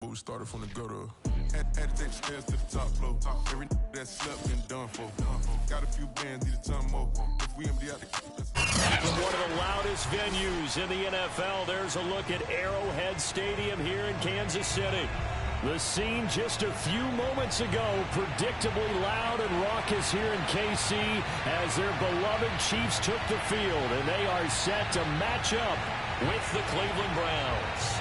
But we started from the gutter. Had to take the stairs to the top floor. Every that slept been done for. Got a few bands, need a ton more. If we empty out the... From one of the loudest venues in the NFL, there's a look at Arrowhead Stadium here in Kansas City. The scene just a few moments ago, predictably loud and raucous here in KC as their beloved Chiefs took the field, and they are set to match up with the Cleveland Browns.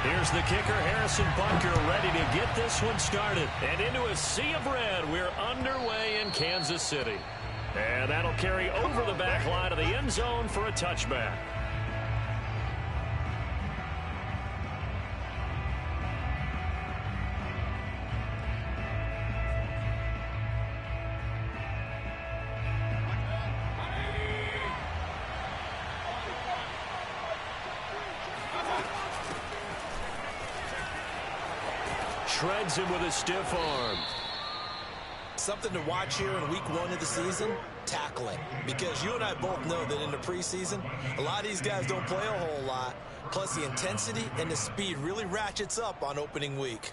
Here's the kicker, Harrison Bunker, ready to get this one started. And into a sea of red, we're underway in Kansas City. And that'll carry over the back line of the end zone for a touchback. Shreds him with a stiff arm. Something to watch here in week 1 of the season, tackling. Because you and I both know that in the preseason, a lot of these guys don't play a whole lot. Plus the intensity and the speed really ratchets up on opening week.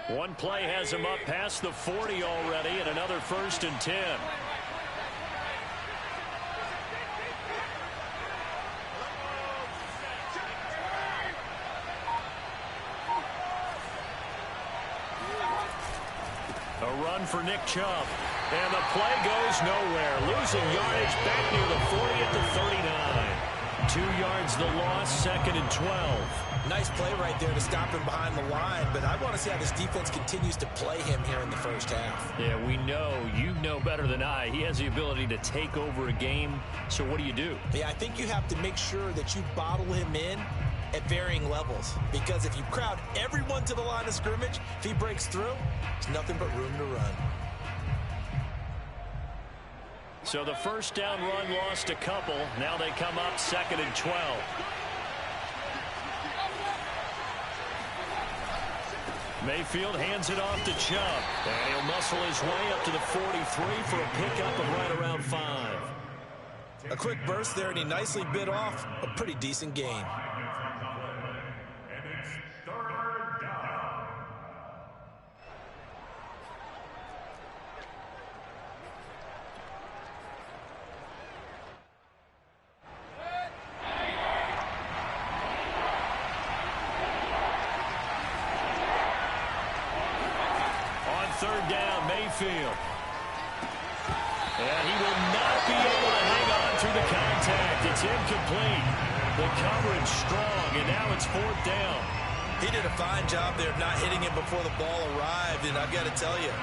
One play has him up past the 40 already, and another 1st and 10. A run for Nick Chubb. And the play goes nowhere. Losing yardage back near the 40 at the 39. 2 yards the loss, 2nd and 12. Nice play right there to stop him behind the line, but I want to see how this defense continues to play him here in the first half. Yeah, we know, you know better than I, he has the ability to take over a game, so what do you do? Yeah, I think you have to make sure that you bottle him in at varying levels, because if you crowd everyone to the line of scrimmage, if he breaks through, there's nothing but room to run. So the first down run lost a couple. Now they come up 2nd and 12. Mayfield hands it off to Chubb. And he'll muscle his way up to the 43 for a pickup of right around 5. A quick burst there, and he nicely bit off a pretty decent gain. Third down, Mayfield. And he will not be able to hang on through the contact. It's incomplete. The coverage strong, and now it's 4th down. He did a fine job there of not hitting him before the ball arrived, and I've got to tell you,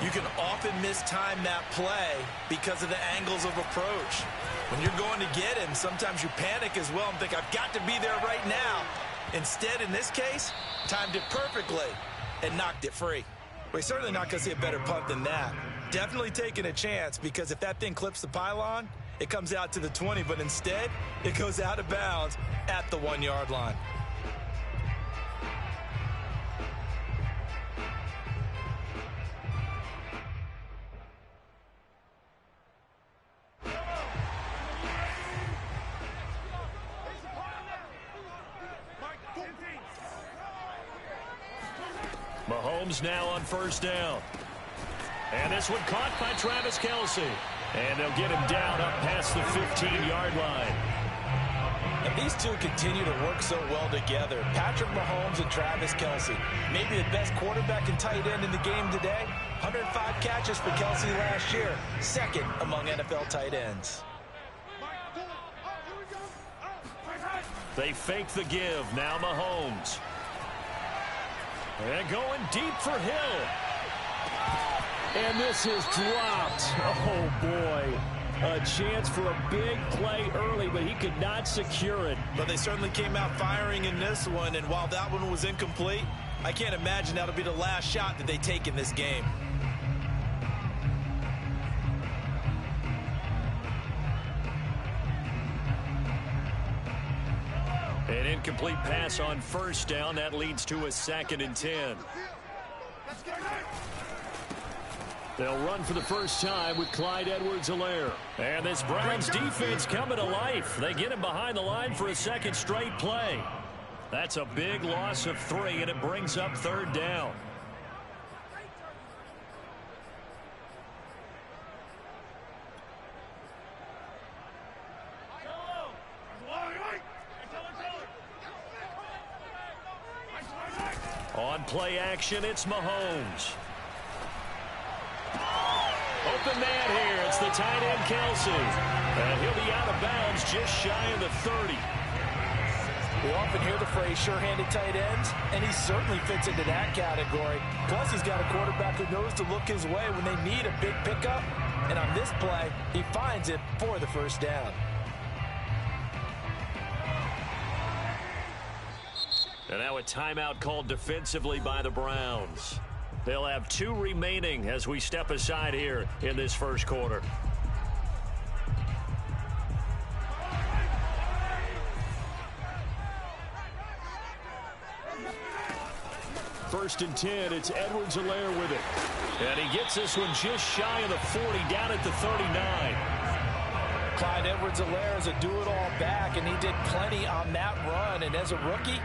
you can often mistime that play because of the angles of approach. When you're going to get him, sometimes you panic as well and think, I've got to be there right now. Instead, in this case, timed it perfectly and knocked it free. We're certainly not going to see a better punt than that. Definitely taking a chance, because if that thing clips the pylon, it comes out to the 20, but instead, it goes out of bounds at the 1-yard line. Mahomes now on 1st down. And this one caught by Travis Kelce. And they'll get him down up past the 15-yard line. And these two continue to work so well together. Patrick Mahomes and Travis Kelce. Maybe the best quarterback and tight end in the game today. 105 catches for Kelce last year. 2nd among NFL tight ends. They fake the give. Now Mahomes. And going deep for Hill. And this is dropped. Oh, boy. A chance for a big play early, but he could not secure it. But they certainly came out firing in this one, and while that one was incomplete, I can't imagine that'll be the last shot that they take in this game. An incomplete pass on first down. That leads to a 2nd and 10. They'll run for the first time with Clyde Edwards-Helaire. And this Browns defense coming to life. They get him behind the line for a 2nd straight play. That's a big loss of 3, and it brings up 3rd down. On play action, it's Mahomes. Open man here. It's the tight end, Kelsey. And he'll be out of bounds just shy of the 30. We often hear the phrase sure-handed tight ends, and he certainly fits into that category. Plus, he's got a quarterback who knows to look his way when they need a big pickup. And on this play, he finds it for the first down. And now a timeout called defensively by the Browns. They'll have 2 remaining as we step aside here in this first quarter. First and 10, it's Edwards-Helaire with it. And he gets this one just shy of the 40, down at the 39. Clyde Edwards-Helaire is a do-it-all back, and he did plenty on that run. And as a rookie,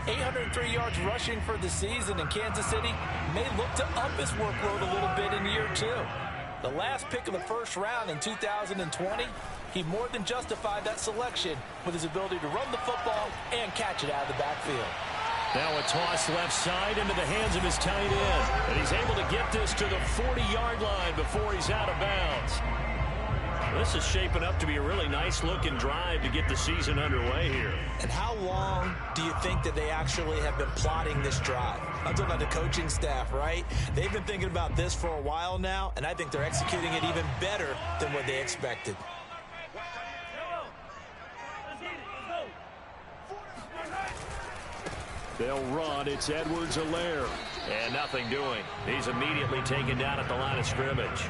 803 yards rushing for the season in Kansas City may look to up his workload a little bit in year 2. The last pick of the first round in 2020, he more than justified that selection with his ability to run the football and catch it out of the backfield. Now a toss left side into the hands of his tight end. And he's able to get this to the 40-yard line before he's out of bounds. This is shaping up to be a really nice-looking drive to get the season underway here. And how long do you think that they actually have been plotting this drive? I'm talking about the coaching staff, right? They've been thinking about this for a while now, and I think they're executing it even better than what they expected. They'll run. It's Edwards-Helaire. And nothing doing. He's immediately taken down at the line of scrimmage.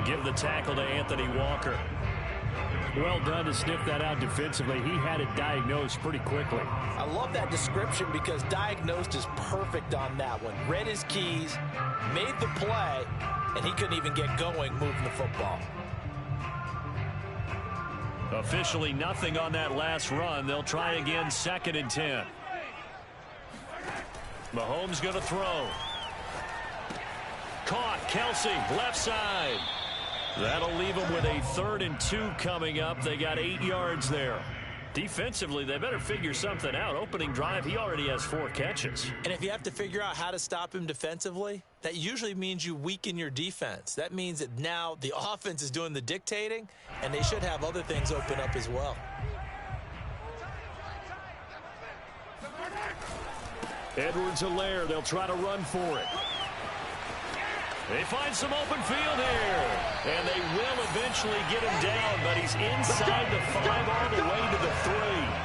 Give the tackle to Anthony Walker. Well done to sniff that out defensively. He had it diagnosed pretty quickly. I love that description because diagnosed is perfect on that one. Read his keys, made the play, and he couldn't even get going moving the football. Officially nothing on that last run. They'll try again, 2nd and 10. Mahomes going to throw. Caught. Kelsey, left side. That'll leave them with a 3rd and 2 coming up. They got 8 yards there. Defensively, they better figure something out. Opening drive, he already has 4 catches. And if you have to figure out how to stop him defensively, that usually means you weaken your defense. That means that now the offense is doing the dictating, and they should have other things open up as well. Edwards-Helaire, they'll try to run for it. They find some open field here. And they will eventually get him down, but he's inside the 5 all the way to the 3.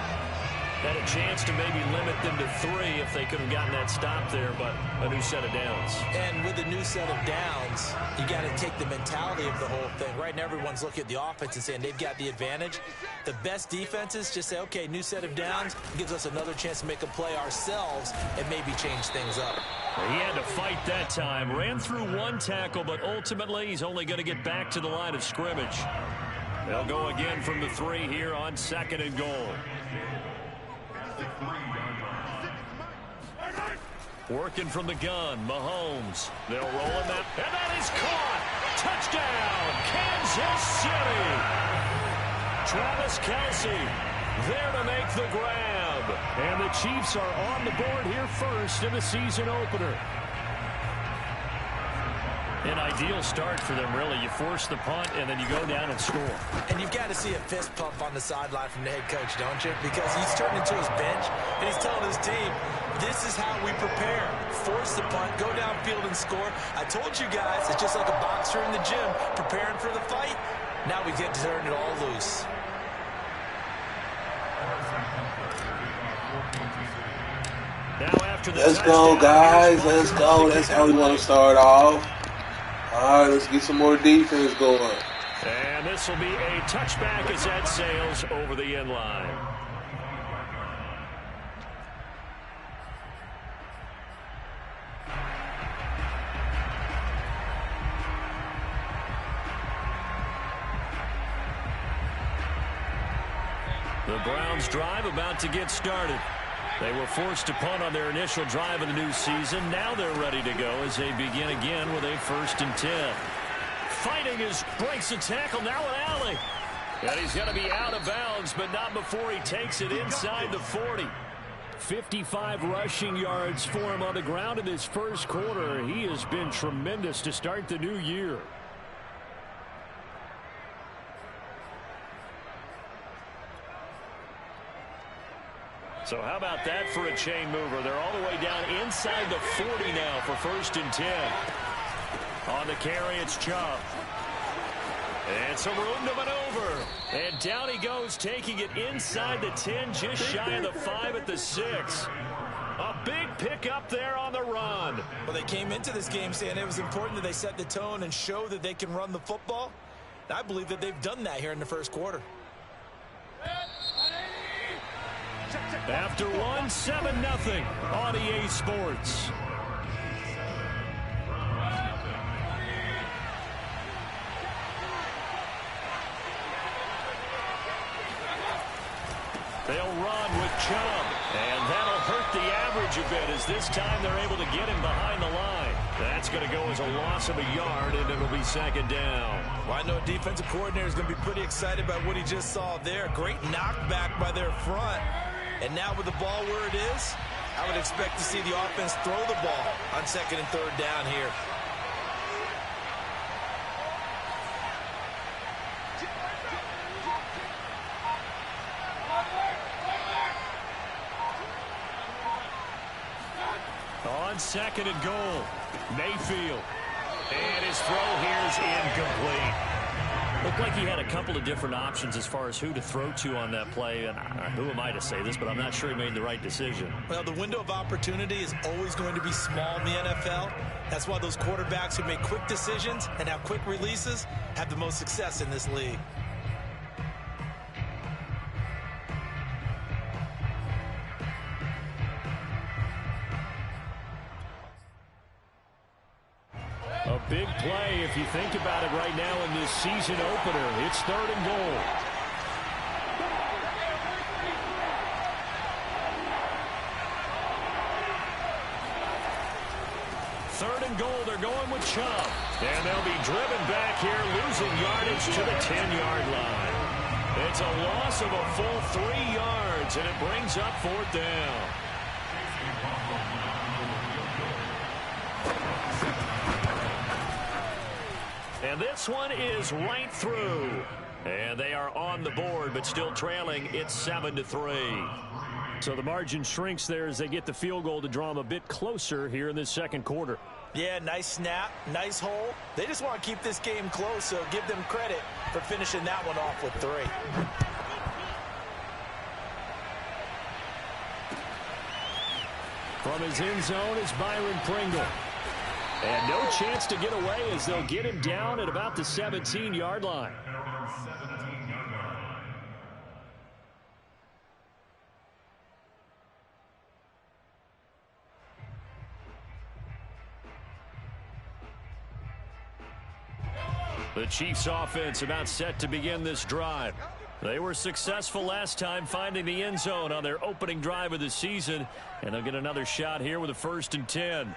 Had a chance to maybe limit them to 3 if they could have gotten that stop there, but a new set of downs. And with a new set of downs, you got to take the mentality of the whole thing. Right now, everyone's looking at the offense and saying they've got the advantage. The best defenses just say, okay, new set of downs, gives us another chance to make a play ourselves and maybe change things up. He had to fight that time. Ran through 1 tackle, but ultimately he's only going to get back to the line of scrimmage. They'll go again from the 3 here on 2nd and goal. Working from the gun, Mahomes. They'll roll him out, and that is caught. Touchdown, Kansas City. Travis Kelsey there to make the grab. And the Chiefs are on the board here first in the season opener. An ideal start for them, really. You force the punt, and then you go down and score. And you've got to see a fist pump on the sideline from the head coach, don't you? Because he's turned into his bench, and he's telling his team, this is how we prepare. Force the punt, go downfield and score. I told you guys, it's just like a boxer in the gym preparing for the fight. Now we get to turn it all loose. Now after the Let's go, guys. Let's go. That's how we want to start off. All right, let's get some more defense going. And this will be a touchback as that sails over the end line. The Browns drive about to get started. They were forced to punt on their initial drive of the new season. Now they're ready to go as they begin again with a 1st and 10. Fighting his breaks a tackle. Now an alley. And he's going to be out of bounds, but not before he takes it inside the 40. 55 rushing yards for him on the ground in this first quarter. He has been tremendous to start the new year. So how about that for a chain mover? They're all the way down inside the 40 now for 1st and 10. On the carry, it's Chubb. And some room to maneuver. And down he goes, taking it inside the 10, just shy of the 5 at the 6. A big pickup there on the run. Well, they came into this game saying it was important that they set the tone and show that they can run the football. And I believe that they've done that here in the first quarter. After one, 7-0 on EA Sports. They'll run with Chubb, and that'll hurt the average a bit as this time they're able to get him behind the line. That's going to go as a loss of a yard, and it'll be 2nd down. Well, I know a defensive coordinator is going to be pretty excited about what he just saw there. Great knockback by their front. And now with the ball where it is, I would expect to see the offense throw the ball on 2nd and 3rd down here. On 2nd and goal, Mayfield. And his throw here is incomplete. Looked like he had a couple of different options as far as who to throw to on that play. And who am I to say this, but I'm not sure he made the right decision. Well, the window of opportunity is always going to be small in the NFL. That's why those quarterbacks who make quick decisions and have quick releases have the most success in this league. A big play if you think about it right now in this season opener. It's 3rd and goal. Third and goal, they're going with Chubb. And they'll be driven back here, losing yardage to the 10-yard line. It's a loss of a full 3 yards, and it brings up 4th down. And this one is right through. And they are on the board, but still trailing. It's 7-3. So the margin shrinks there as they get the field goal to draw them a bit closer here in this second quarter. Yeah, nice snap, nice hole. They just want to keep this game close, so give them credit for finishing that one off with 3. From his end zone is Byron Pringle. And no chance to get away as they'll get him down at about the 17-yard line. The Chiefs offense about set to begin this drive. They were successful last time finding the end zone on their opening drive of the season. And they'll get another shot here with a 1st and 10.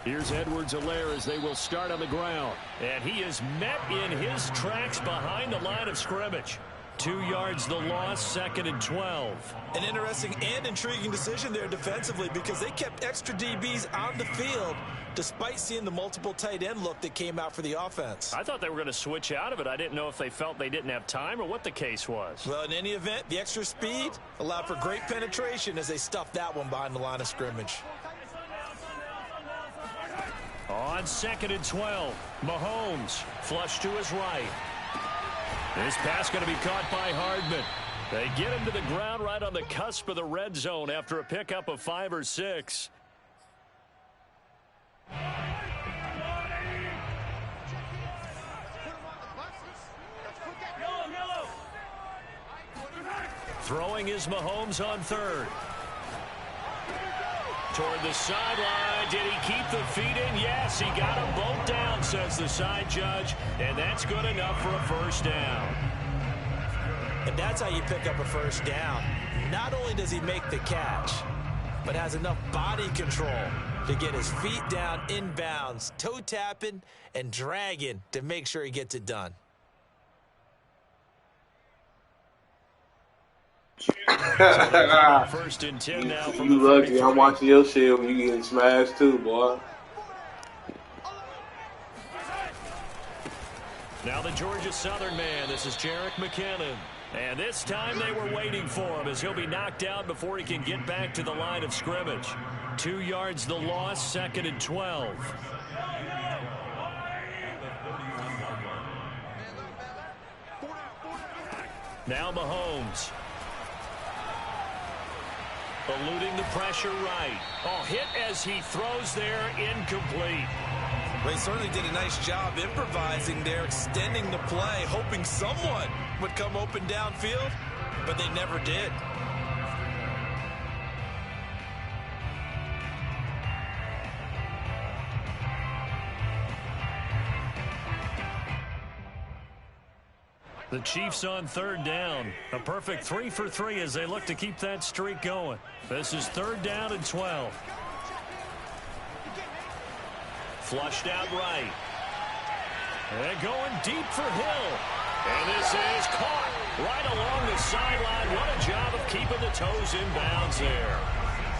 Here's Edwards-Helaire as they will start on the ground. And he is met in his tracks behind the line of scrimmage. 2 yards the loss, 2nd and 12. An interesting and intriguing decision there defensively because they kept extra DBs on the field despite seeing the multiple tight end look that came out for the offense. I thought they were going to switch out of it. I didn't know if they felt they didn't have time or what the case was. Well, in any event, the extra speed allowed for great penetration as they stuffed that one behind the line of scrimmage. On 2nd and 12, Mahomes flush to his right. This pass going to be caught by Hardman. They get him to the ground right on the cusp of the red zone after a pickup of 5 or 6. Throwing is Mahomes on 3rd. Toward the sideline. Did he keep the feet in? Yes, he got them both down, says the side judge. And that's good enough for a first down. And that's how you pick up a first down. Not only does he make the catch, but has enough body control to get his feet down inbounds, toe tapping and dragging to make sure he gets it done. First and 10 now from you the lucky. 33. I'm watching your shit when you getting smashed too, boy. Now the Georgia Southern man. This is Jerick McKinnon. And this time they were waiting for him as he'll be knocked out before he can get back to the line of scrimmage. 2 yards the loss, 2nd and 12. Now Mahomes. Eluding the pressure right. Oh, hit as he throws there, incomplete. They certainly did a nice job improvising there, extending the play, hoping someone would come open downfield, but they never did. The Chiefs on 3rd down. A perfect 3 for 3 as they look to keep that streak going. This is 3rd down and 12. Flushed out right. And going deep for Hill. And this is caught right along the sideline. What a job of keeping the toes in bounds there.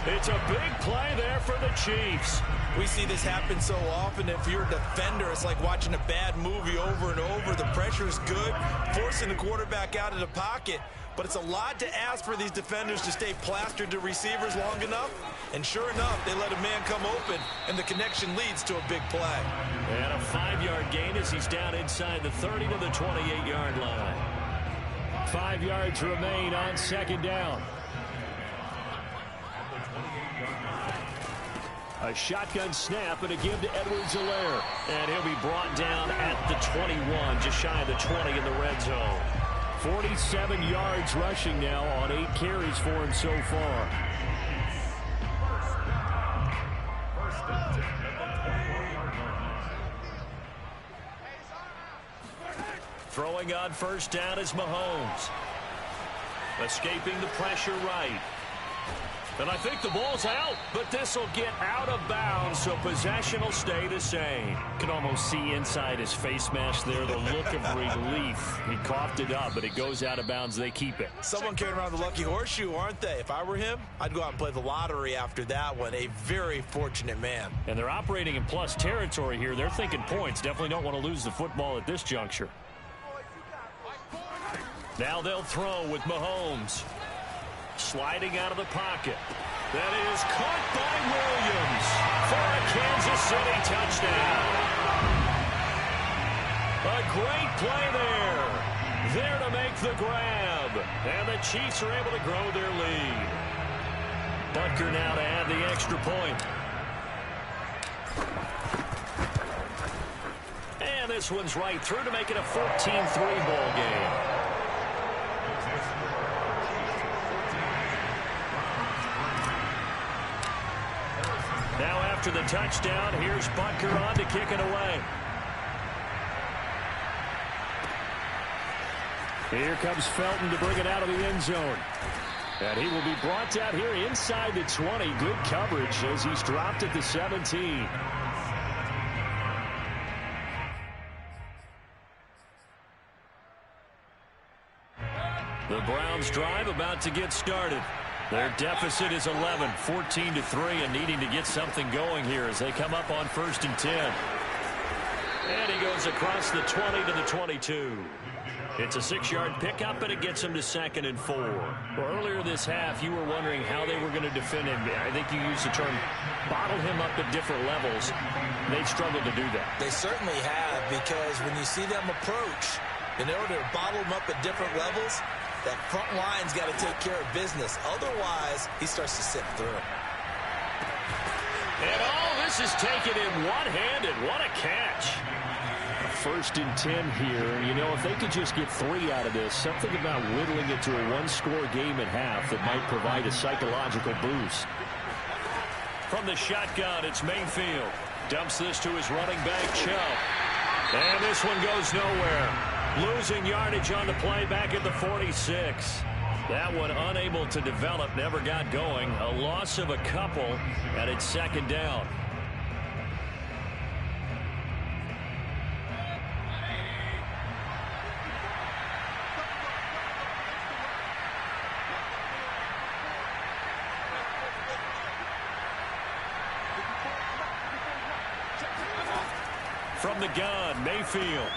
It's a big play there for the Chiefs. We see this happen so often. If you're a defender, it's like watching a bad movie over and over. The pressure is good, forcing the quarterback out of the pocket. But it's a lot to ask for these defenders to stay plastered to receivers long enough. And sure enough, they let a man come open, and the connection leads to a big play. And a 5-yard gain as he's down inside the 30 to the 28-yard line. 5 yards remain on 2nd down. A shotgun snap and a give to Edwards-Helaire. And he'll be brought down at the 21, just shy of the 20 in the red zone. 47 yards rushing now on 8 carries for him so far. Throwing on 1st down is Mahomes. Escaping the pressure right. And I think the ball's out, but this will get out of bounds, so possession will stay the same. You can almost see inside his face mask there the look of relief. He coughed it up, but it goes out of bounds. They keep it. Someone carrying around the lucky horseshoe, aren't they? If I were him, I'd go out and play the lottery after that one. A very fortunate man. And they're operating in plus territory here. They're thinking points. Definitely don't want to lose the football at this juncture. Now they'll throw with Mahomes. Sliding out of the pocket. That is caught by Williams for a Kansas City touchdown. A great play there. There to make the grab. And the Chiefs are able to grow their lead. Butker now to add the extra point. And this one's right through to make it a 14-3 ball game. Now after the touchdown, here's Butker on to kick it away. Here comes Felton to bring it out of the end zone. And he will be brought out here inside the 20. Good coverage as he's dropped at the 17. The Browns drive about to get started. Their deficit is 11, 14-3, and needing to get something going here as they come up on 1st and 10. And he goes across the 20 to the 22. It's a 6-yard pickup, and it him to 2nd and 4. Well, earlier this half, you were wondering how they were going to defend him. I think you used the term bottle him up at different levels. They've struggled to do that. They certainly have, because when you see them approach, in order to bottle him up at different levels, that front line's got to take care of business. Otherwise, he starts to sip through. And all this is taken in one-handed. What a catch. 1st and 10 here. You know, if they could just get 3 out of this, something about whittling it to a 1-score game at half that might provide a psychological boost. From the shotgun, it's Mayfield. Dumps this to his running back, Chubb. And this one goes nowhere. Losing yardage on the play back at the 46. That one unable to develop, never got going. A loss of a couple, and it's second down. From the gun, Mayfield.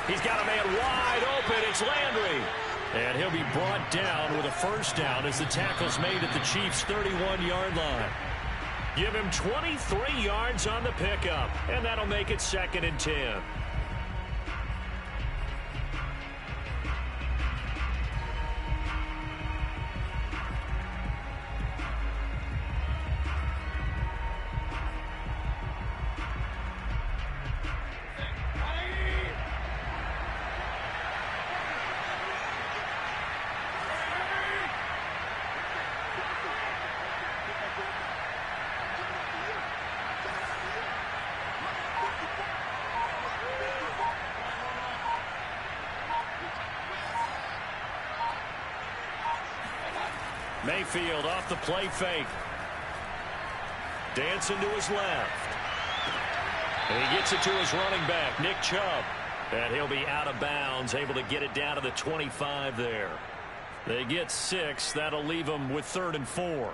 He's got a man wide open. It's Landry. And he'll be brought down with a first down as the tackle's made at the Chiefs' 31-yard line. Give him 23 yards on the pickup, and that'll make it 2nd and 10. Mayfield off the play fake. Dancing to his left. And he gets it to his running back, Nick Chubb. And he'll be out of bounds, able to get it down to the 25 there. They get 6. That'll leave them with 3rd and 4.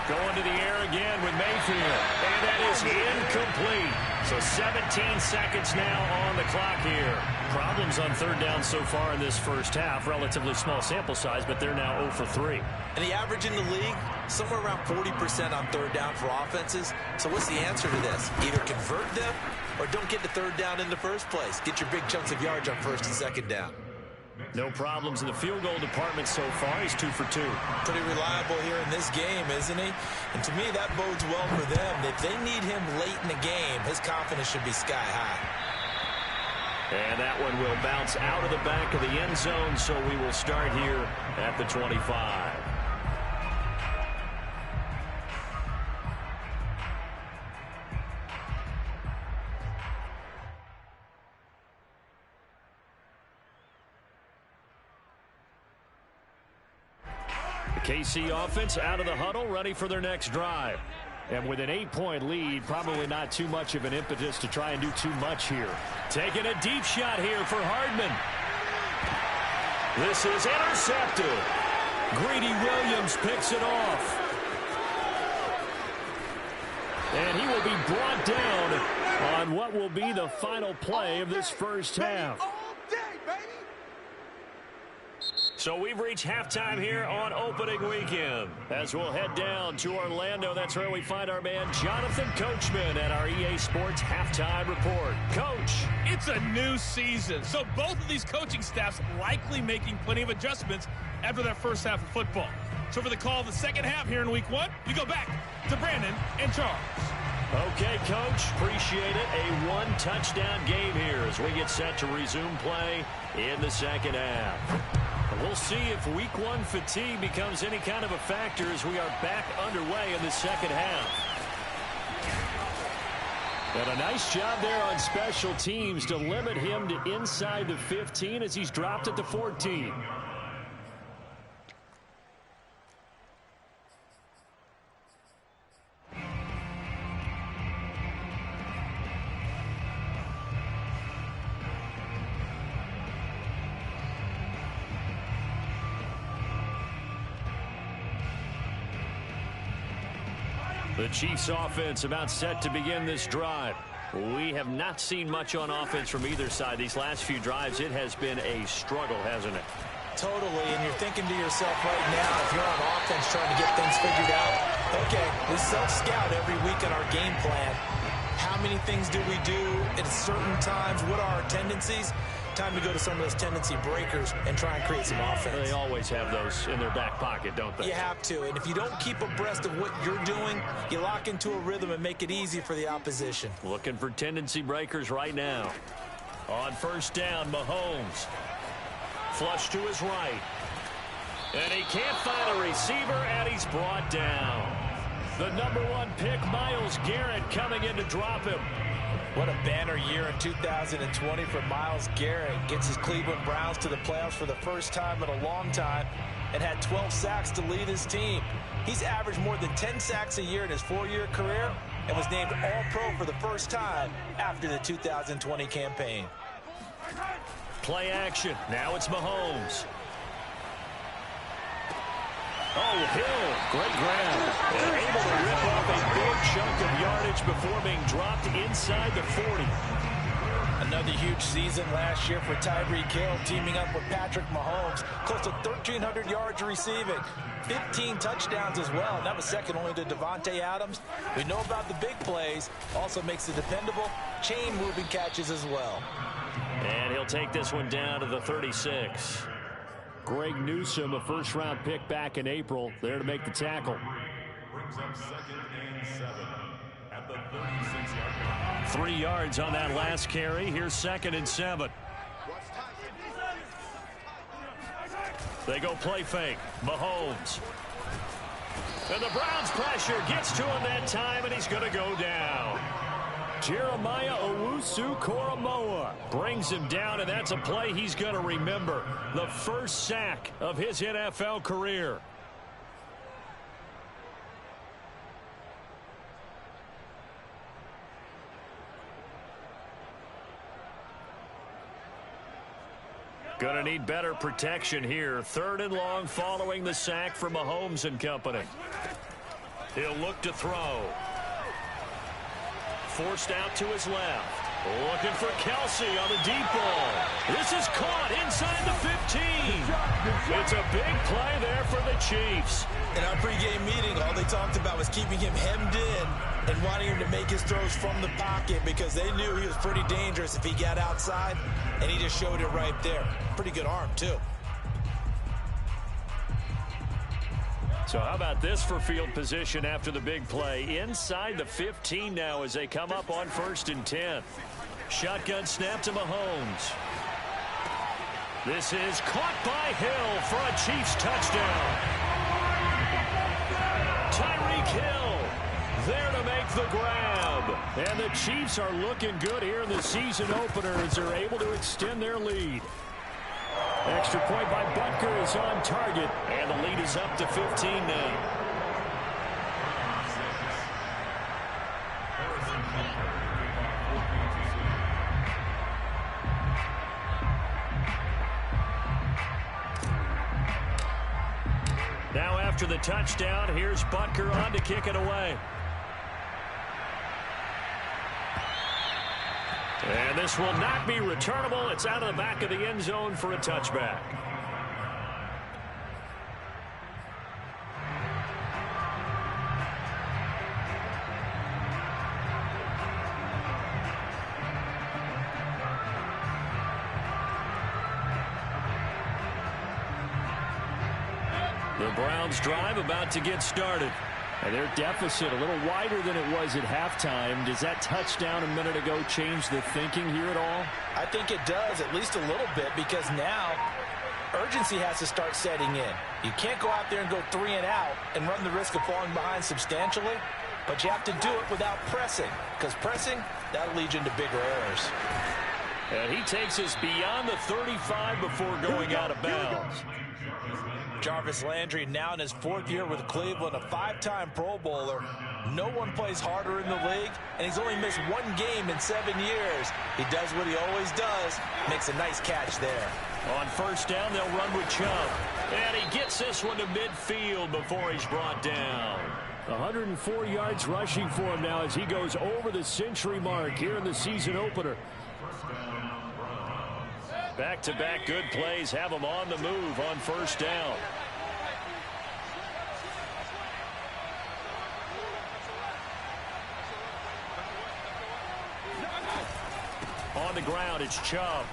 Going to the air again with Mayfield. And that is incomplete. So 17 seconds now on the clock here. Problems on 3rd down so far in this first half. Relatively small sample size, but they're now 0 for 3. And the average in the league, somewhere around 40% on 3rd down for offenses. So what's the answer to this? Either convert them or don't get the 3rd down in the first place. Get your big chunks of yards on 1st and 2nd down. No problems in the field goal department so far. He's 2 for 2. Pretty reliable here in this game, isn't he? And to me, that bodes well for them. If they need him late in the game, his confidence should be sky high. And that one will bounce out of the back of the end zone, so we will start here at the 25. KC offense out of the huddle, ready for their next drive. And with an 8-point lead, probably not too much of an impetus to try and do too much here. Taking a deep shot here for Hardman. This is intercepted. Greedy Williams picks it off. And he will be brought down on what will be the final play of this first half. So we've reached halftime here on opening weekend. As we'll head down to Orlando, that's where we find our man Jonathan Coachman at our EA Sports Halftime Report. Coach. It's a new season, so both of these coaching staffs likely making plenty of adjustments after that first half of football. So for the call of the second half here in week 1, we go back to Brandon and Charles. Okay, Coach, appreciate it. A one-touchdown game here as we get set to resume play in the second half. We'll see if week 1 fatigue becomes any kind of a factor as we are back underway in the second half. And a nice job there on special teams to limit him to inside the 15 as he's dropped at the 14. The Chiefs offense about set to begin this drive. We have not seen much on offense from either side. These last few drives, it has been a struggle, hasn't it? Totally, and you're thinking to yourself right now, if you're on offense trying to get things figured out, Okay, we self-scout every week on our game plan. How many things do we do at certain times? What are our tendencies? Time to go to some of those tendency breakers and try and create some offense. They always have those in their back pocket, don't they? You have to, and if you don't keep abreast of what you're doing, you lock into a rhythm and make it easy for the opposition. Looking for tendency breakers right now. On first down, Mahomes. Flush to his right. And he can't find a receiver, and he's brought down. The #1 pick, Myles Garrett, coming in to drop him. What a banner year in 2020 for Myles Garrett. Gets his Cleveland Browns to the playoffs for the first time in a long time and had 12 sacks to lead his team. He's averaged more than 10 sacks a year in his 4-year career and was named All-Pro for the first time after the 2020 campaign. Play action. Now it's Mahomes. Oh, Hill. Great grab. And able to rip off a big chunk of yardage before being dropped inside the 40. Another huge season last year for Tyreek Hill, teaming up with Patrick Mahomes. Close to 1,300 yards receiving. 15 touchdowns as well. And that was second only to Devontae Adams. We know about the big plays. Also makes the dependable chain-moving catches as well. And he'll take this one down to the 36. Greg Newsome, a first-round pick back in April, there to make the tackle. Brings up 2nd and 7 at the 36-yard line. 3 yards on that last carry. Here's 2nd and 7. They go play fake. Mahomes. And the Browns pressure gets to him that time, and he's going to go down. Jeremiah Owusu-Koramoah brings him down, and that's a play he's going to remember. The first sack of his NFL career. Going to need better protection here. 3rd and long following the sack from Mahomes and company. He'll look to throw. Forced out to his left. Looking for Kelsey on the deep ball. This is caught inside the 15. It's a big play there for the Chiefs. In our pregame meeting, all they talked about was keeping him hemmed in and wanting him to make his throws from the pocket because they knew he was pretty dangerous if he got outside, and he just showed it right there. Pretty good arm, too. So how about this for field position after the big play? Inside the 15 now as they come up on 1st and 10. Shotgun snap to Mahomes. This is caught by Hill for a Chiefs touchdown. Tyreek Hill there to make the grab. And the Chiefs are looking good here in the season opener as they're able to extend their lead. Extra point by Butker is on target, and the lead is up to 15 now. Now after the touchdown, here's Butker on to kick it away. And this will not be returnable. It's out of the back of the end zone for a touchback. The Browns drive about to get started. And their deficit a little wider than it was at halftime. Does that touchdown a minute ago change the thinking here at all? I think it does, at least a little bit, because now urgency has to start setting in. You can't go out there and go 3 and out and run the risk of falling behind substantially, but you have to do it without pressing, because pressing, that'll lead you into bigger errors. And he takes us beyond the 35 before going out of bounds. Jarvis Landry now in his 4th year with Cleveland, a 5-time Pro Bowler. No one plays harder in the league, and he's only missed 1 game in 7 years. He does what he always does, makes a nice catch there. On first down, they'll run with Chubb. And he gets this one to midfield before he's brought down. 104 yards rushing for him now as he goes over the century mark here in the season opener. Back-to-back good plays have him on the move on first down. On the ground, it's Chubb.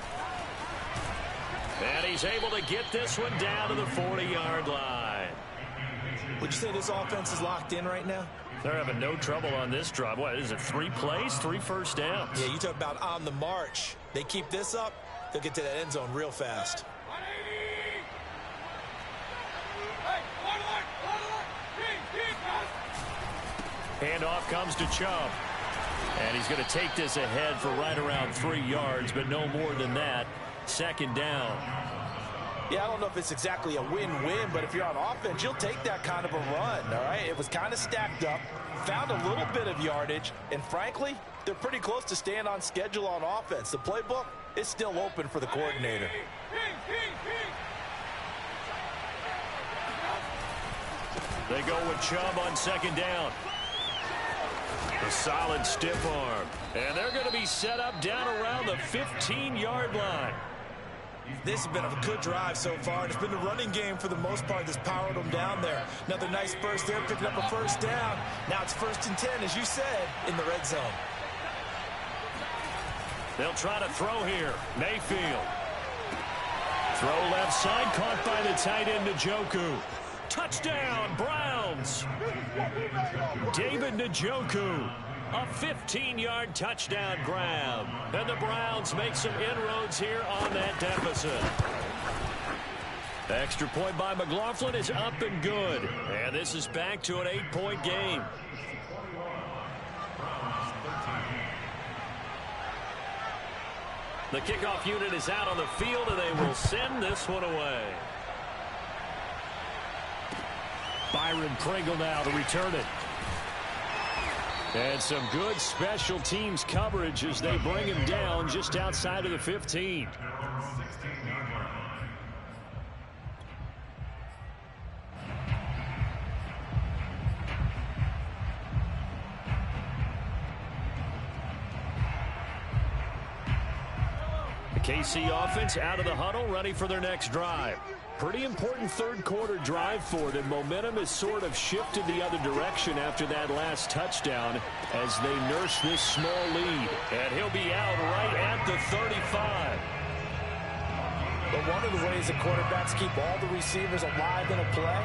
And he's able to get this one down to the 40-yard line. Would you say this offense is locked in right now? They're having no trouble on this drive. What is it, 3 plays, 3 first downs? Yeah, you talk about on the march. They keep this up, they'll get to that end zone real fast. Handoff comes to Chubb. And he's going to take this ahead for right around 3 yards, but no more than that. Second down. Yeah, I don't know if it's exactly a win-win, but if you're on offense, you'll take that kind of a run, all right? It was kind of stacked up, found a little bit of yardage, and frankly, they're pretty close to staying on schedule on offense. The playbook is still open for the coordinator. They go with Chubb on second down. A solid stiff arm. And they're going to be set up down around the 15-yard line. This has been a good drive so far. It's been the running game for the most part that's powered them down there. Another nice burst there, picking up a first down. Now it's 1st and 10, as you said, in the red zone. They'll try to throw here. Mayfield. Throw left side, caught by the tight end, Njoku. Touchdown, Browns. David Njoku. A 15-yard touchdown grab. And the Browns make some inroads here on that deficit. Extra point by McLaughlin is up and good. And this is back to an 8-point game. The kickoff unit is out on the field, and they will send this one away. Byron Pringle now to return it. And some good special teams coverage as they bring him down just outside of the 15. The KC offense out of the huddle, ready for their next drive. Pretty important third-quarter drive for them. Momentum has sort of shifted the other direction after that last touchdown as they nurse this small lead. And he'll be out right at the 35. But one of the ways that quarterbacks keep all the receivers alive in a play,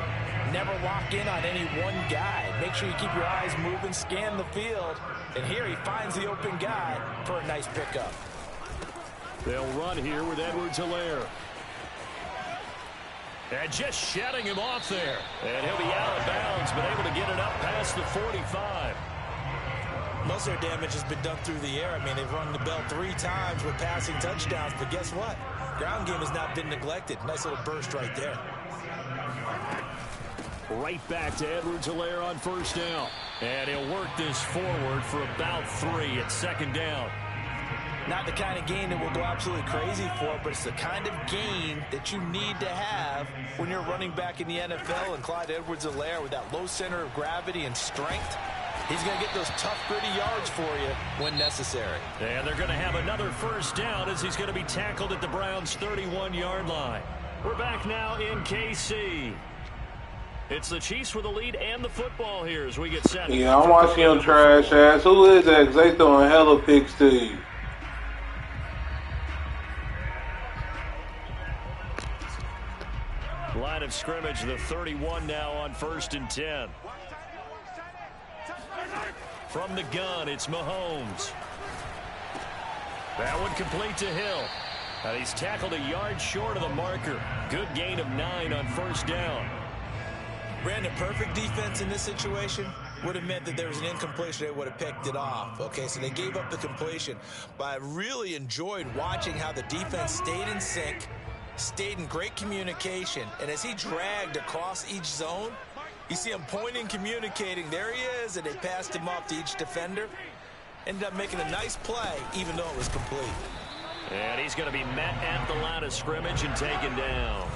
never lock in on any one guy. Make sure you keep your eyes moving, scan the field. And here he finds the open guy for a nice pickup. They'll run here with Edwards-Helaire. And just shedding him off there. And he'll be out of bounds, but able to get it up past the 45. Most of their damage has been done through the air. I mean, they've rung the bell 3 times with passing touchdowns, but guess what? Ground game has not been neglected. Nice little burst right there. Right back to Edwards-Helaire on first down. And he'll work this forward for about 3 at second down. Not the kind of gain that we'll go absolutely crazy for, but it's the kind of gain that you need to have when you're running back in the NFL. And Clyde Edwards-Helaire, with that low center of gravity and strength, he's going to get those tough, gritty yards for you when necessary. And they're going to have another first down as he's going to be tackled at the Browns' 31-yard line. We're back now in KC. It's the Chiefs with the lead and the football here as we get set. Yeah, I'm watching your trash ass. Who is that? 'Cause they throwing hella picks to you. Line of scrimmage, the 31 now on 1st and 10. From the gun, it's Mahomes. That one complete to Hill. And he's tackled a yard short of the marker. Good gain of 9 on first down. Brandon, perfect defense in this situation would have meant that there was an incompletion. They would have picked it off. Okay, so they gave up the completion. But I really enjoyed watching how the defense stayed in sync, stayed in great communication, and as he dragged across each zone, you see him pointing, communicating. There he is, and they passed him off to each defender. Ended up making a nice play, even though it was complete. And he's going to be met at the line of scrimmage and taken down.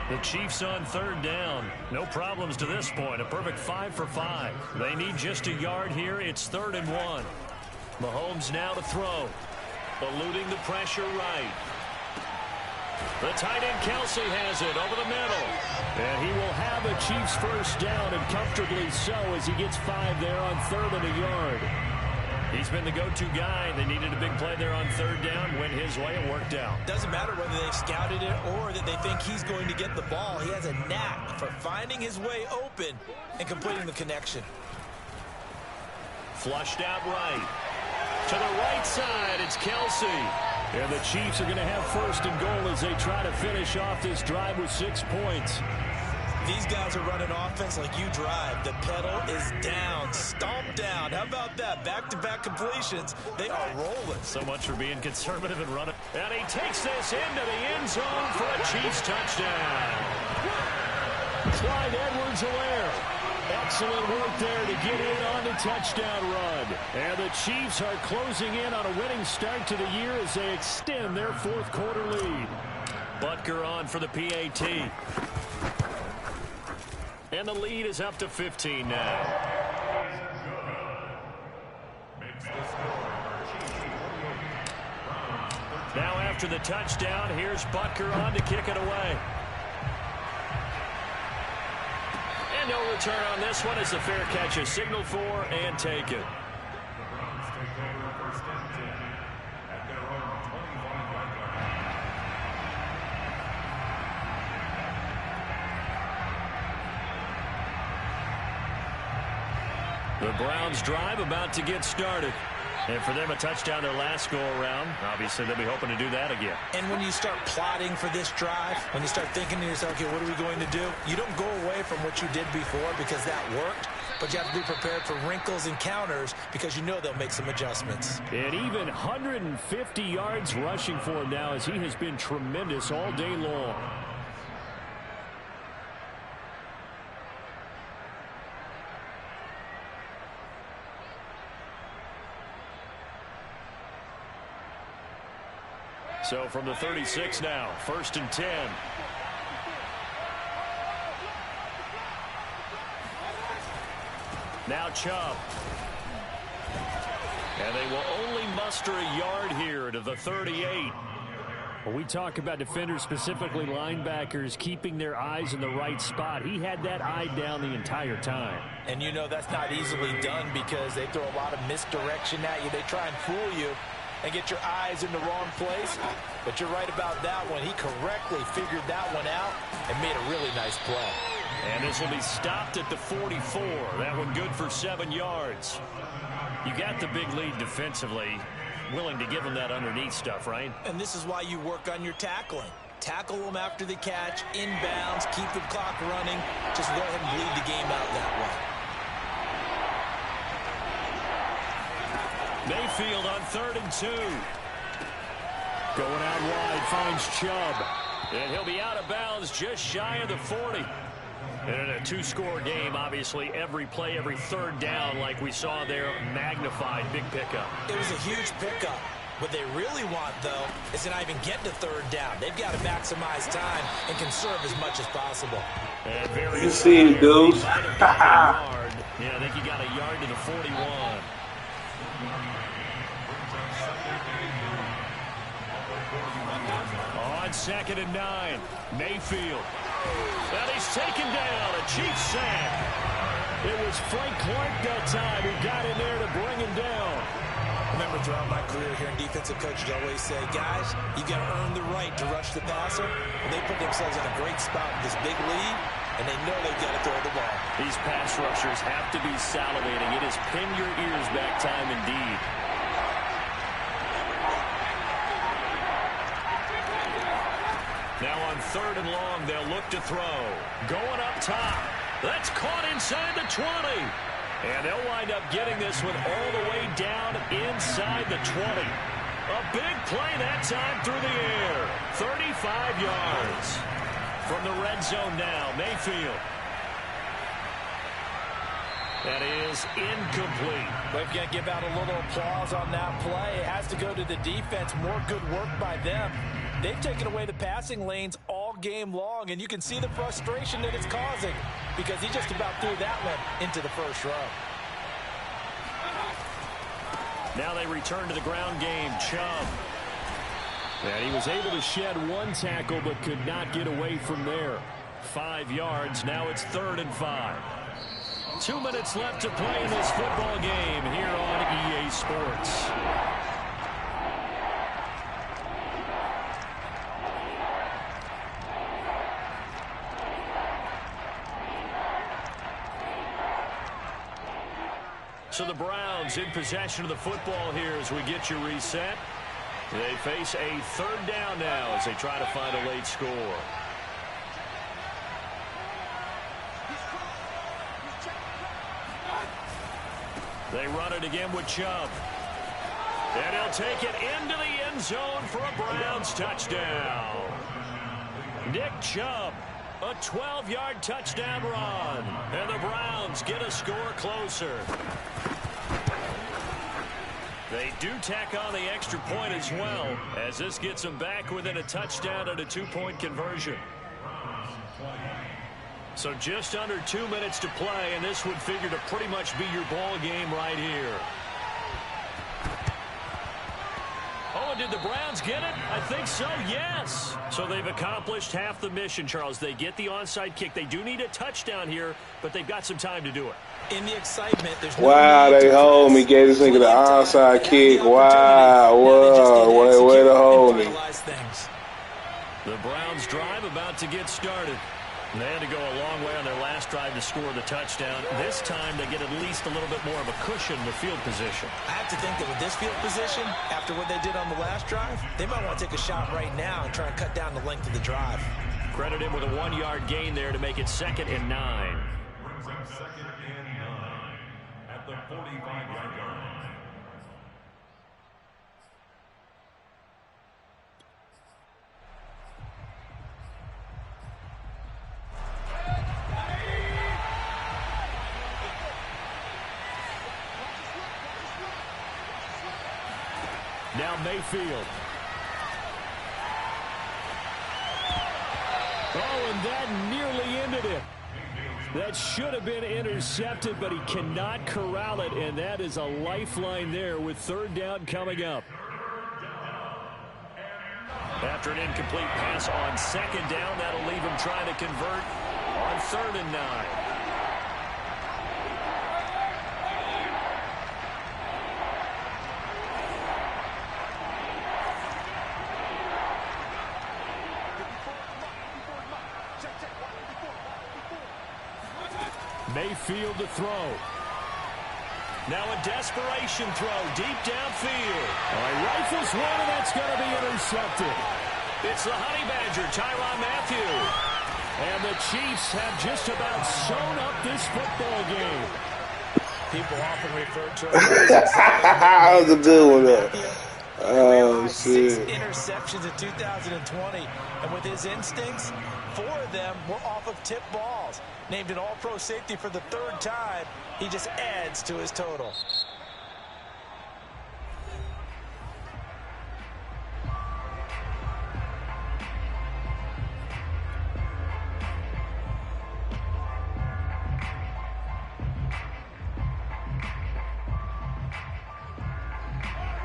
The Chiefs on third down. No problems to this point. A perfect 5 for 5. They need just a yard here. It's 3rd and 1. Mahomes now to throw. Eluding the pressure right. The tight end Kelsey has it over the middle. And he will have a Chiefs first down, and comfortably so, as he gets 5 there on 3rd and a yard. He's been the go-to guy. They needed a big play there on third down. Went his way. It worked out. Doesn't matter whether they've scouted it or that they think he's going to get the ball. He has a knack for finding his way open and completing the connection. Flushed out right. To the right side, it's Kelsey. And the Chiefs are going to have first and goal as they try to finish off this drive with 6 points. These guys are running offense like you drive. The pedal is down, stomped down. How about that? Back-to-back completions. They are rolling. So much for being conservative and running. And he takes this into the end zone for a Chiefs touchdown. Clyde Edwards-Helaire. Excellent work there to get in on the touchdown run. And the Chiefs are closing in on a winning start to the year as they extend their fourth quarter lead. Butker on for the PAT. And the lead is up to 15 now. Now after the touchdown, here's Butker on to kick it away. And no return on this one as the fair catch is signaled for and taken. The Browns drive about to get started. And for them, a touchdown their last go-around. Obviously, they'll be hoping to do that again. And when you start plotting for this drive, when you start thinking to yourself, okay, what are we going to do? You don't go away from what you did before because that worked. But you have to be prepared for wrinkles and counters because you know they'll make some adjustments. And even 150 yards rushing for him now as he has been tremendous all day long. So from the 36 now, 1st and 10. Now Chubb. And they will only muster a yard here to the 38. When we talk about defenders, specifically linebackers, keeping their eyes in the right spot, he had that eye down the entire time. And you know that's not easily done because they throw a lot of misdirection at you. They try and fool you and get your eyes in the wrong place. But you're right about that one. He correctly figured that one out and made a really nice play. And this will be stopped at the 44. That one good for 7 yards. You got the big lead defensively. Willing to give them that underneath stuff, right? And this is why you work on your tackling. Tackle them after the catch, inbounds, keep the clock running. Just go ahead and bleed the game out that way. Mayfield on 3rd and 2. Going out wide, finds Chubb. And he'll be out of bounds just shy of the 40. And in a 2-score game, obviously, every play, every third down, like we saw there, magnified, big pickup. It was a huge pickup. What they really want, though, is to not even get to 3rd down. They've got to maximize time and conserve as much as possible. And very you see it, dude. Yeah, I think he got a yard to the 41. On 2nd and 9, Mayfield. And he's taken down, a Chiefs sack. It was Frank Clark that time who got in there to bring him down. Remember, throughout my career here in defensive coaches always say, guys, you got to earn the right to rush the passer. And they put themselves in a great spot with this big lead, and they know they've got to throw the ball. These pass rushers have to be salivating. It is pin your ears back time indeed. Now on 3rd and long, they'll look to throw. Going up top. That's caught inside the 20. And they'll wind up getting this one all the way down inside the 20. A big play that time through the air. 35 yards. From the red zone now, Mayfield. That is incomplete. We've got to give out a little applause on that play. It has to go to the defense. More good work by them. They've taken away the passing lanes all game long, and you can see the frustration that it's causing because he just about threw that one into the first row. Now they return to the ground game. Chubb. And he was able to shed 1 tackle but could not get away from there. 5 yards. Now it's 3rd and 5. 2 minutes left to play in this football game here on EA Sports. So the Browns in possession of the football here as we get you reset. They face a third down now as they try to find a late score. They run it again with Chubb. And he'll take it into the end zone for a Browns touchdown. Nick Chubb, a 12-yard touchdown run. And the Browns get a score closer. They do tack on the extra point as well, as this gets them back within a touchdown and a 2-point conversion. So just under 2 minutes to play, and this would figure to pretty much be your ball game right here. Oh, and did the Browns get it? I think so, yes. So they've accomplished half the mission, Charles. They get the onside kick. They do need a touchdown here, but they've got some time to do it. In the excitement, there's wow, they hold me. Gave this nigga the onside kick. Wow, way to hold me. The Browns drive about to get started. They had to go a long way on their last drive to score the touchdown. This time they get at least a little bit more of a cushion in the field position. I have to think that with this field position, after what they did on the last drive, they might want to take a shot right now and try and cut down the length of the drive. Credit him with a 1-yard gain there to make it 2nd and 9. Second and 9 at the 45-yard line. Now Mayfield. Oh, and that nearly ended it. That should have been intercepted, but he cannot corral it, and that is a lifeline there with 3rd down coming up. After an incomplete pass on 2nd down, that'll leave him trying to convert on 3rd and 9. Mayfield to throw. Now a desperation throw deep downfield. Rifles one, and that's going to be intercepted. It's the Honey Badger, Tyrann Mathieu. And the Chiefs have just about sewn up this football game. People often refer to it. That was a good one, though. Oh, shit. 6 interceptions in 2020. And with his instincts, 4 of them were off of tip balls. Named an all-pro safety for the 3rd time, he just adds to his total.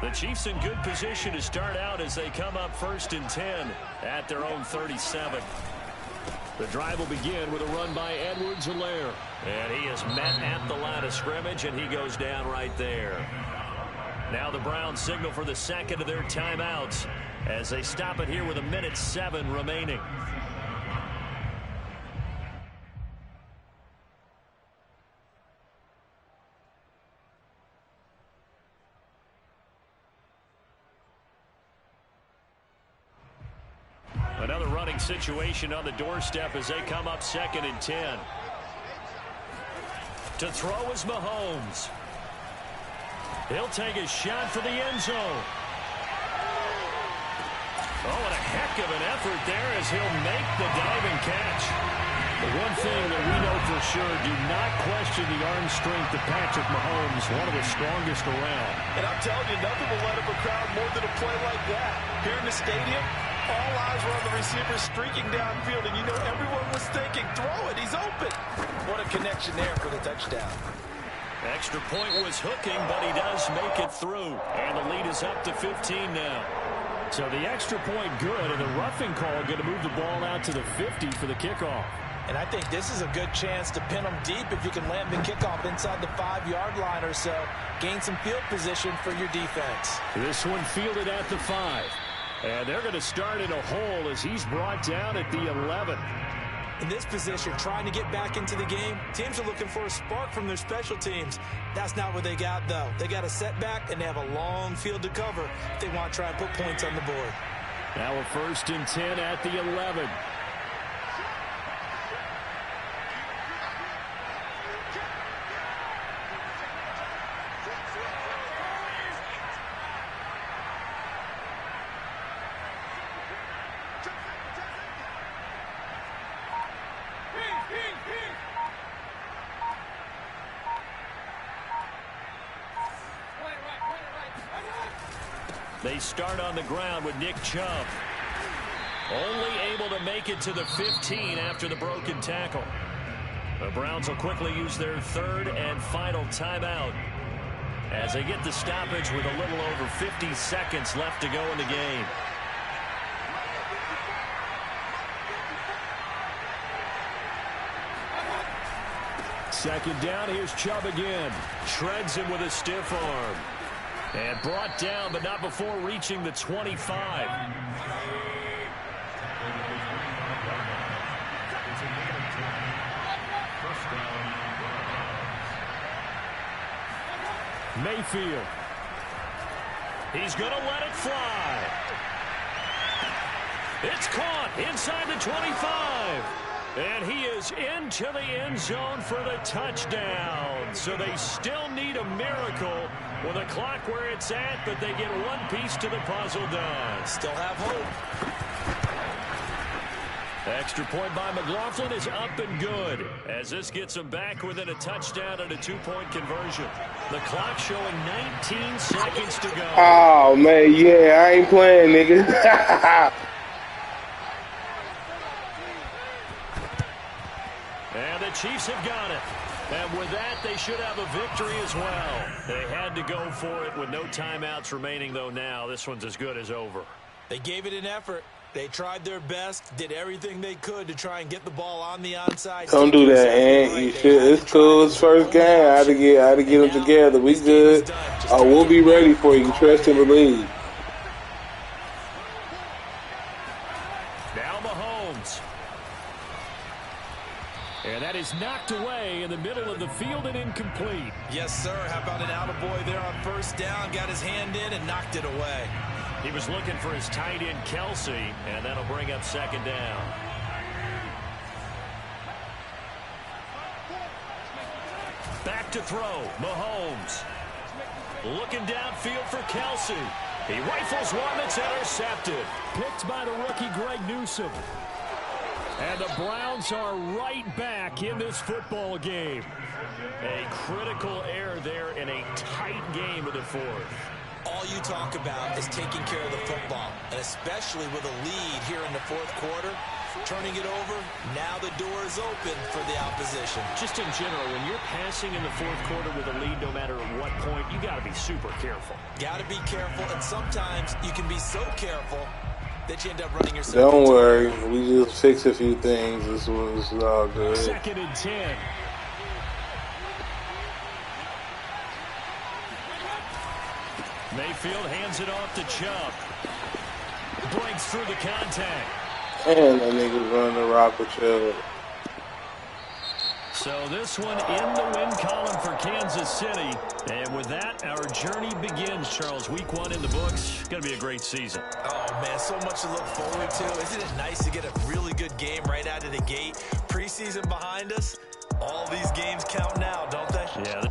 The Chiefs in good position to start out as they come up 1st and 10 at their own 37. The drive will begin with a run by Edwards-Helaire. And he is met at the line of scrimmage, and he goes down right there. Now the Browns signal for the 2nd of their timeouts as they stop it here with 1:07 remaining. Another running situation on the doorstep as they come up 2nd and 10. To throw is Mahomes. He'll take a shot for the end zone. Oh, and a heck of an effort there as he'll make the diving catch. The one thing that we know for sure, do not question the arm strength of Patrick Mahomes, one of the strongest around. And I'm telling you, nothing will let up a crowd more than a play like that. Here in the stadium, all eyes were on the receiver streaking downfield, and you know everyone was thinking, throw it, he's open. What a connection there for the touchdown. Extra point was hooking, but he does make it through. And the lead is up to 15 now. So the extra point good, and the roughing call going to move the ball out to the 50 for the kickoff. And I think this is a good chance to pin them deep if you can land the kickoff inside the 5-yard line or so. Gain some field position for your defense. This one fielded at the 5. And they're going to start in a hole as he's brought down at the 11. In this position, trying to get back into the game, teams are looking for a spark from their special teams. That's not what they got, though. They got a setback, and they have a long field to cover if they want to try and put points on the board. Now a 1st and 10 at the 11. They start on the ground with Nick Chubb. Only able to make it to the 15 after the broken tackle. The Browns will quickly use their 3rd and final timeout as they get the stoppage with a little over 50 seconds left to go in the game. Second down, here's Chubb again. Shreds him with a stiff arm. And brought down, but not before reaching the 25. Mayfield. He's going to let it fly. It's caught inside the 25. And he is into the end zone for the touchdown. So they still need a miracle with a clock where it's at, but they get one piece to the puzzle done. Still have hope. Extra point by McLaughlin is up and good as this gets them back within a touchdown and a 2-point conversion. The clock showing 19 seconds to go. Oh, man, yeah, I ain't playing, nigga. And the Chiefs have got it. And with that, they should have a victory as well. They had to go for it with no timeouts remaining, though now. This one's as good as over. They gave it an effort. They tried their best, did everything they could to try and get the ball on the onside. Don't do that, Ant. You should. It's cool. It's first game. I had to get them together. We good. We'll be ready for you. Trust and believe. Now Mahomes. And that is knocked away in the middle of the field and incomplete. Yes, sir. How about an attaboy there on 1st down? Got his hand in and knocked it away. He was looking for his tight end, Kelsey, and that'll bring up 2nd down. Back to throw, Mahomes. Looking downfield for Kelsey. He rifles one that's intercepted. Picked by the rookie, Greg Newsome. And the Browns are right back in this football game. A critical error there in a tight game of the 4th. All you talk about is taking care of the football, and especially with a lead here in the 4th quarter. Turning it over, now the door is open for the opposition. Just in general, when you're passing in the 4th quarter with a lead, no matter at what point, you got to be super careful. Got to be careful, and sometimes you can be so careful that you end up running yourself. Don't worry, we just fix a few things. This is all good. 2nd and 10. Mayfield hands it off to Chubb. Breaks through the contact. And that nigga's running the rock with Chubb. So this one in the win column for Kansas City. And with that, our journey begins, Charles. Week 1 in the books. It's going to be a great season. Oh, man, so much to look forward to. Isn't it nice to get a really good game right out of the gate? Preseason behind us. All these games count now, don't they? Yeah.